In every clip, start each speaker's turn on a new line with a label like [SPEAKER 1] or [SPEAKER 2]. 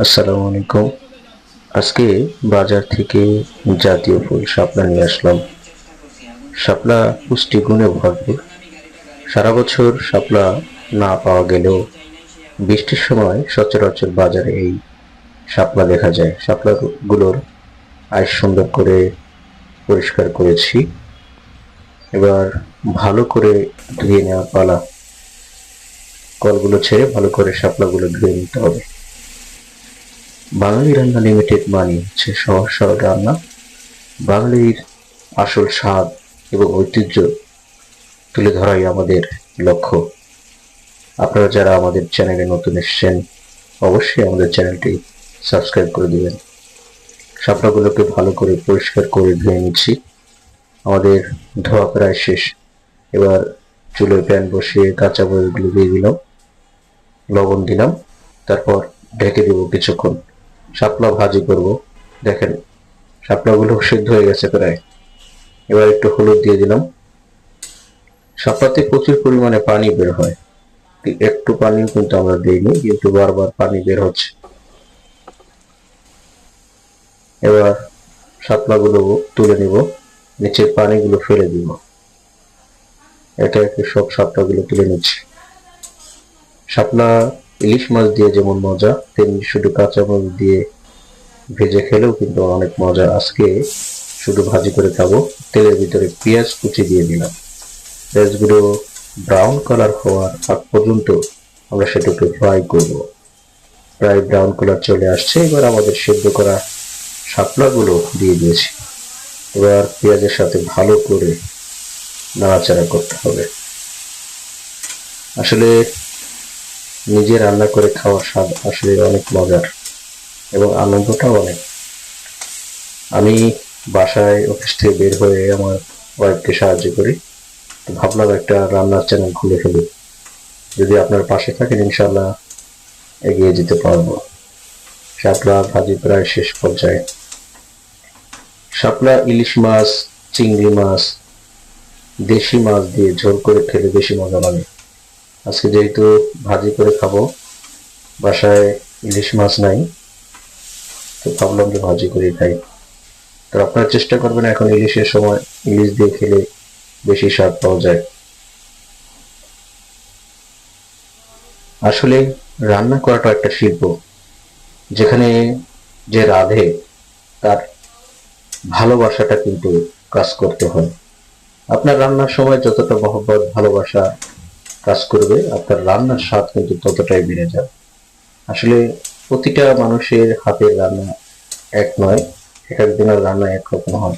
[SPEAKER 1] আসসালামু আলাইকুম। আজকে বাজার থেকে জাতীয় ফুল শাপলা নিয়ে আসলাম। শাপলা পুষ্টি গুণে ভরপুর। সারা বছর শাপলা না পাওয়া গেলেও বৃষ্টির সময় সচরাচর বাজারে এই শাপলা দেখা যায়। শাপলা গুলোর আঁশ সুন্দর করে পরিষ্কার করেছি। এবার ভালো করে ধুয়ে নেওয়ার পালা। কলগুলো ছেড়ে ভালো করে শাপলাগুলো ধুয়ে নিতে হবে। বাঙালি রান্না লিমিটেড মানে হচ্ছে সহজ সরল রান্না। বাঙালির আসল স্বাদ এবং ঐতিহ্য তুলে ধরাই আমাদের লক্ষ্য। আপনারা যারা আমাদের চ্যানেলে নতুন এসেছেন অবশ্যই আমাদের চ্যানেলটি সাবস্ক্রাইব করে দিবেন। শাপলাগুলোকে ভালো করে পরিষ্কার করে ধুয়ে নিচ্ছি। আমাদের ধোয়া প্রায় শেষ। এবার চুলোয় প্যান বসিয়ে কাঁচা মরিচগুলো দিয়ে দিলাম, লবণ দিলাম, তারপর ঢেকে দেবো কিছুক্ষণ। শাপলা ভাজি করব। দেখেন শাপলাগুলো সিদ্ধ হয়ে গেছে প্রায়। এবার একটু হলুদ দিয়ে দিলাম। শাপলাতে প্রচুর পরিমাণে পানি বের হয়, একটু পানিও কিন্তু আমরা দিইনি, কিন্তু বারবার পানি বের হচ্ছে। এবার শাপলাগুলো তুলে নিব, নিচের পানিগুলো ফেলে দিব। একে একে সব শাপলাগুলো তুলে নিচ্ছি। শাপলা ইলিশ মাছ দিয়ে যেমন মজা, তেমনি শুধু কাঁচা মাছ দিয়ে ভেজে খেলেও কিন্তু অনেক মজা। আজকে শুধু ভাজি করে খাবো। তেলের ভিতরে পেঁয়াজ কুচি দিয়ে দিলাম। পেঁয়াজগুলো ব্রাউন কালার হওয়ার আগ পর্যন্ত আমরা সেটাকে ফ্রাই করব। প্রায় ব্রাউন কালার চলে আসছে। এবার আমাদের সেদ্ধ করা শাপলাগুলো দিয়ে দিয়েছি। এবার পেঁয়াজের সাথে ভালো করে নাড়াচাড়া করতে হবে। আসলে নিজে রান্না করে খাওয়ার স্বাদ আসলে অনেক মজার এবং আনন্দটাও অনেক। আমি বাসায় অফিস থেকে বের হয়ে আমার ওয়াইফকে সাহায্য করি, তো ভাবলাম একটা রান্নার চ্যানেল খুলে ফেলি। যদি আপনার পাশে থাকেন ইনশাল্লাহ এগিয়ে যেতে পারবো। শাপলা ভাজি প্রায় শেষ পর্যায়ে। শাপলা ইলিশ মাছ, চিংড়ি মাছ, দেশি মাছ দিয়ে ঝোল করে খেলে বেশি মজা লাগে। আজকে যেহেতু ভাজি করে খাবো, বাসায় ইলিশ মাছ নাই, তো ভাবলাম যে ভাজি করে খাই। তো আপনারা চেষ্টা করবেন এখন ইলিশের সময় ইলিশ দিয়ে খেলে বেশি স্বাদ পাওয়া যায়। আসলে রান্না করাটা একটা শিল্প, যেখানে যে রাঁধে তার ভালোবাসাটা কিন্তু কাজ করতে হয়। আপনার রান্নার সময় যতটা মহব্বত ভালোবাসা কাজ করবে, আপনার রান্নার স্বাদ কিন্তু ততটাই বেড়ে যাবে। আসলে প্রতিটা মানুষের হাতের রান্না এক নয়, এক একজনের রান্না একরকম হয়।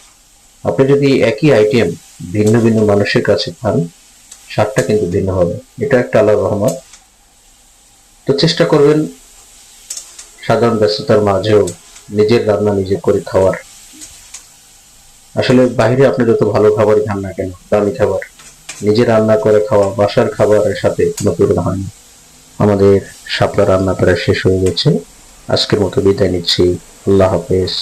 [SPEAKER 1] আপনি যদি একই আইটেম ভিন্ন ভিন্ন মানুষের কাছে খান, স্বাদটা কিন্তু ভিন্ন হবে। এটা একটা আল্লাহর রহমত। তো চেষ্টা করবেন সাধারণ ব্যস্ততার মাঝেও নিজের রান্না নিজে করে খাওয়ার। আসলে বাইরে আপনি যত ভালো খাবারই খান না কেন, দামি খাবার, নিজে রান্না করে খাওয়া বাসার খাবারের সাথে কোনো তুলনা হয় না। আমাদের শাপলা রান্না প্রায় শেষ হয়ে গেছে। আজকের মতো বিদায় নিচ্ছি। আল্লাহ হাফেজ।